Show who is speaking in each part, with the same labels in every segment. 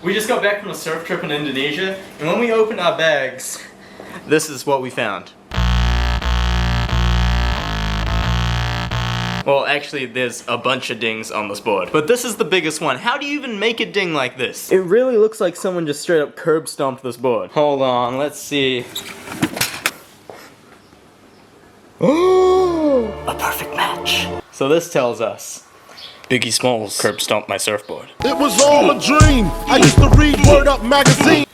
Speaker 1: We just got back from a surf trip in Indonesia, and when we opened our bags, this is what we found. Well, actually, there's a bunch of dings on this board, but this is the biggest one. How do you even make a ding like this? It really looks like someone just straight up curb stomped this board. Hold on, let's see. Oh, a perfect match. So this tells us Biggie Smalls curb stomped my surfboard.
Speaker 2: It was all a dream. I used to read Word Up magazine.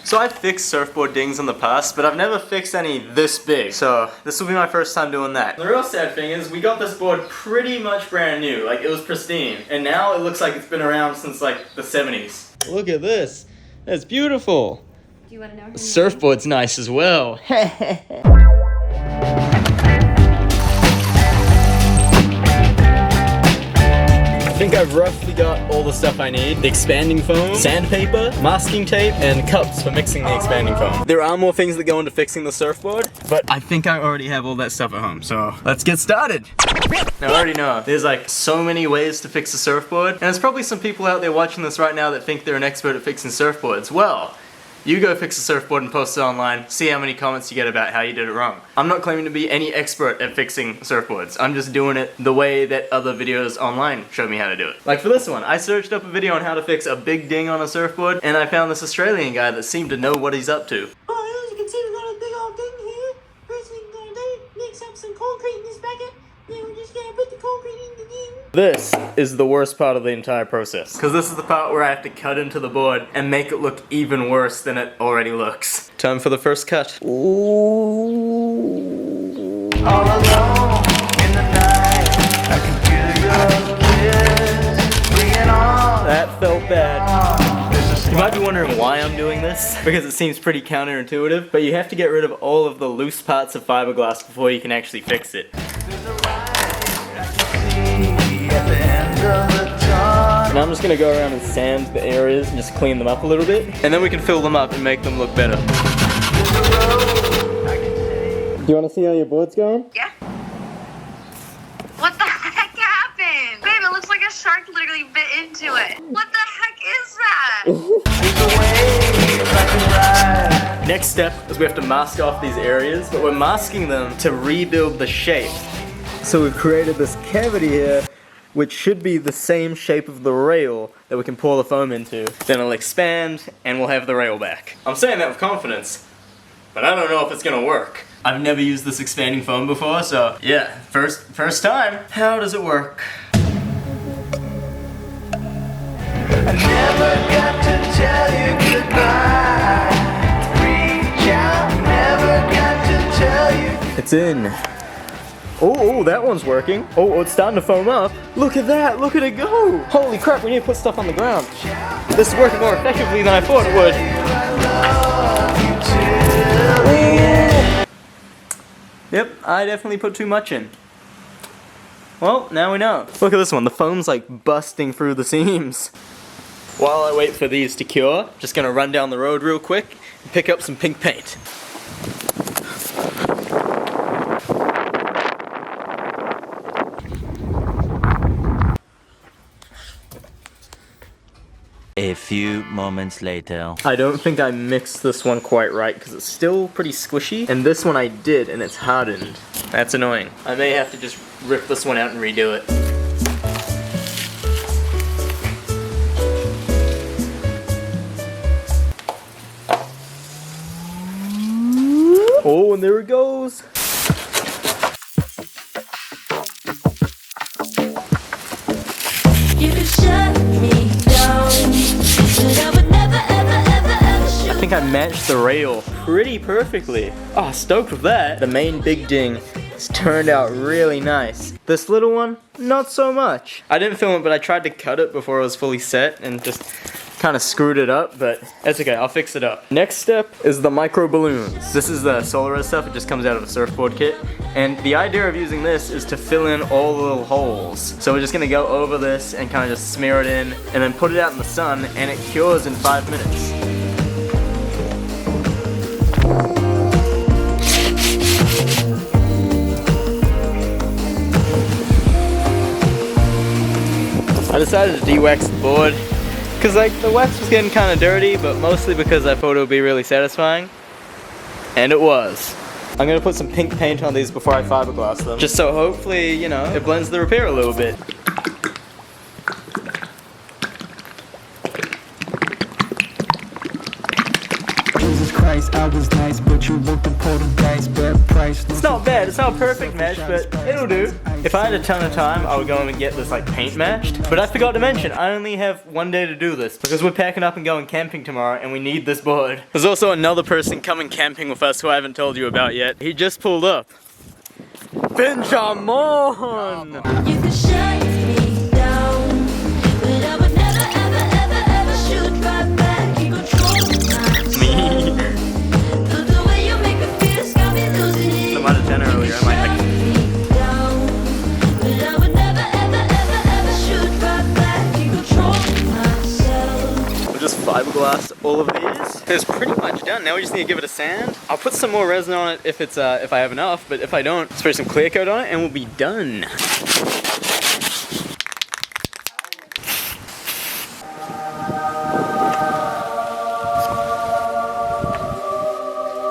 Speaker 1: So I've fixed surfboard dings in the past, but I've never fixed any this big. So this will be my first time doing that. The real sad thing is we got this board pretty much brand new. Like, it was pristine. And now it looks like it's been around since like the 70s. Look at this. That's beautiful.
Speaker 3: Do you want to know her name?
Speaker 1: Surfboard's nice as well. I think I've roughly got all the stuff I need. The expanding foam, sandpaper, masking tape, and cups for mixing the expanding foam. There are more things that go into fixing the surfboard, but I think I already have all that stuff at home, so let's get started. Now I already know, there's like so many ways to fix a surfboard, and there's probably some people out there watching this right now that think they're an expert at fixing surfboards. Well, you go fix a surfboard and post it online, see how many comments you get about how you did it wrong. I'm not claiming to be any expert at fixing surfboards. I'm just doing it the way that other videos online show me how to do it. Like for this one, I searched up a video on how to fix a big ding on a surfboard, and I found this Australian guy that seemed to know what he's up to.
Speaker 4: Oh, as you can see, we got a big old ding here. First thing we're gonna do, mix up some concrete in this bucket. Then we're just gonna put the concrete in the ding.
Speaker 1: This is the worst part of the entire process, because this is the part where I have to cut into the board and make it look even worse than it already looks. Time for the first cut. Ooh. All alone in the night, I can feel your kiss, bringing on. That felt bad. You might be wondering why I'm doing this, because it seems pretty counterintuitive, but you have to get rid of all of the loose parts of fiberglass before you can actually fix it. And I'm just gonna go around and sand the areas and just clean them up a little bit, and then we can fill them up and make them look better. Do you want to see how your board's going?
Speaker 3: Yeah. What the heck happened? Babe, it looks like a shark literally bit into it. What the heck is that?
Speaker 1: Next step is we have to mask off these areas, but we're masking them to rebuild the shape. So we've created this cavity here, which should be the same shape of the rail that we can pour the foam into. Then it'll expand, and we'll have the rail back. I'm saying that with confidence, but I don't know if it's gonna work. I've never used this expanding foam before, so yeah, first time. How does it work? I never got to tell you goodbye. Reach out, never got to tell you. It's in. Oh, that one's working. Oh, it's starting to foam up. Look at that, look at it go. Holy crap, we need to put stuff on the ground. This is working more effectively than I thought it would. Yep, I definitely put too much in. Well, now we know. Look at this one, the foam's like busting through the seams. While I wait for these to cure, just gonna run down the road real quick and pick up some pink paint.
Speaker 5: A few moments later.
Speaker 1: I don't think I mixed this one quite right because it's still pretty squishy, and this one I did and it's hardened. That's annoying. I may have to just rip this one out and redo it. Oh, and there it goes.
Speaker 6: You could shut me down, but I would never, ever, ever, ever shoot.
Speaker 1: I think I matched the rail pretty perfectly. Oh, stoked with that. The main big ding has turned out really nice. This little one, not so much. I didn't film it, but I tried to cut it before it was fully set and just kind of screwed it up, but that's okay, I'll fix it up. Next step is the micro balloons. This is the Solaris stuff, it just comes out of a surfboard kit. And the idea of using this is to fill in all the little holes. So we're just gonna go over this and kind of just smear it in and then put it out in the sun, and it cures in 5 minutes. I decided to de-wax the board Cause like the wax was getting kind of dirty, but mostly because I thought it would be really satisfying. And it was. I'm gonna put some pink paint on these before I fiberglass them. Just so hopefully, you know, it blends the repair a little bit.
Speaker 7: Jesus Christ, I was nice, but you looked and pulled a dice, but price.
Speaker 1: It's not bad, it's not a perfect match, but it'll do. If I had a ton of time, I would go and get this like paint matched. But I forgot to mention, I only have one day to do this because we're packing up and going camping tomorrow and we need this board. There's also another person coming camping with us who I haven't told you about yet. He just pulled up. Benjamin!
Speaker 6: You can shut me down, but I would never, ever, ever, ever shoot right back. You control the way you make me feel, it's got me losing it.
Speaker 1: I might have 10 earlier, I might like. Just fiberglass all of these. It's pretty much done. Now we just need to give it a sand. I'll put some more resin on it if it's if I have enough, but if I don't, spray some clear coat on it and we'll be done.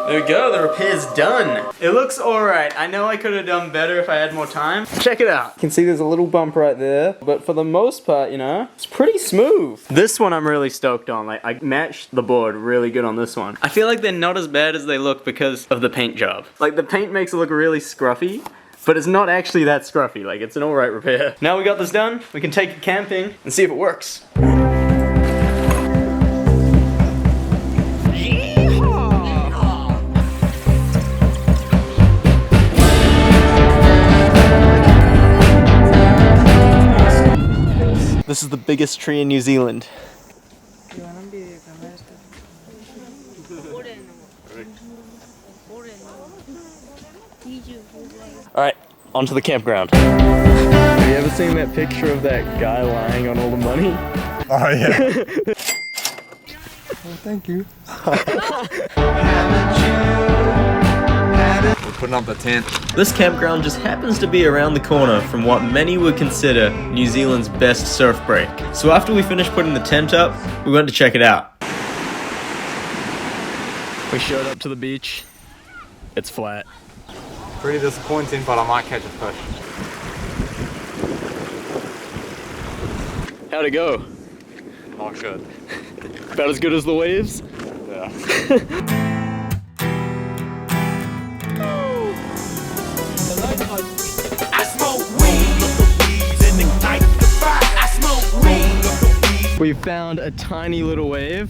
Speaker 1: There we go, the repair's done. It looks alright. I know I could have done better if I had more time. Check it out. You can see there's a little bump right there, but for the most part, you know, it's pretty smooth. This one I'm really stoked on. Like, I matched the board really good on this one. I feel like they're not as bad as they look because of the paint job. Like, the paint makes it look really scruffy, but it's not actually that scruffy. Like, it's an alright repair. Now we got this done, we can take it camping and see if it works. This is the biggest tree in New Zealand. Alright, onto the campground. Have you ever seen that picture of that guy lying on all the money?
Speaker 2: Oh yeah. Well, thank you. We're putting up the tent.
Speaker 1: This campground just happens to be around the corner from what many would consider New Zealand's best surf break. So after we finished putting the tent up, we went to check it out. We showed up to the beach. It's flat.
Speaker 8: Pretty disappointing, but I might catch a fish.
Speaker 1: How'd it go?
Speaker 8: Not good.
Speaker 1: About as good as the waves?
Speaker 8: Yeah.
Speaker 1: We found a tiny little wave,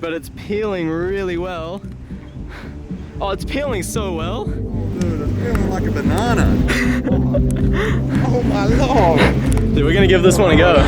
Speaker 1: but it's peeling really well. Oh, it's peeling so well.
Speaker 2: Dude, it's feeling like a banana. Oh my lord.
Speaker 1: Dude, we're gonna give this one a go.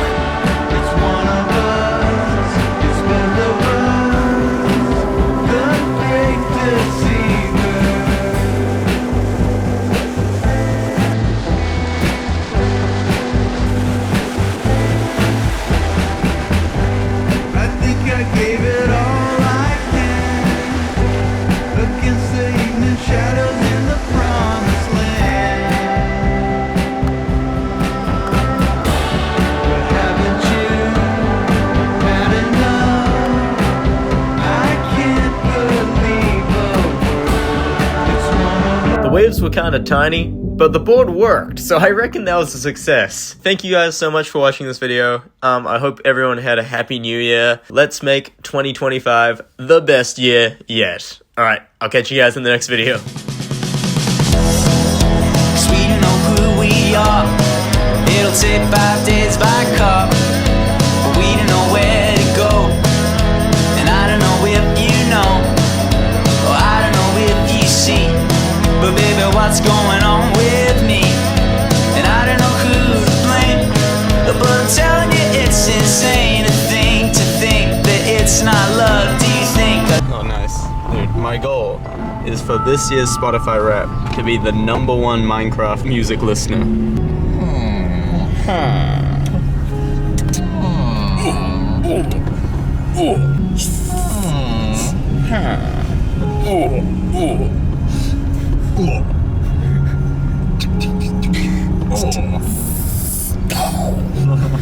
Speaker 1: The waves were kind of tiny, but the board worked, so I reckon that was a success. Thank you guys so much for watching this video. I hope everyone had a happy new year. Let's make 2025 the best year yet. Alright, I'll catch you guys in the next video.
Speaker 9: 'Cause we don't know who we are. It'll take 5 days by car, but we don't know where to go. And I don't know if you know, or I don't know if you see, but baby, what's going on with me? And I don't know who to blame, but I'm telling you it's insane to think that it's not love. Do you think?
Speaker 1: Oh, nice. Dude, my goal is for this year's Spotify Wrap to be the #1 Minecraft music listener.
Speaker 2: Oh.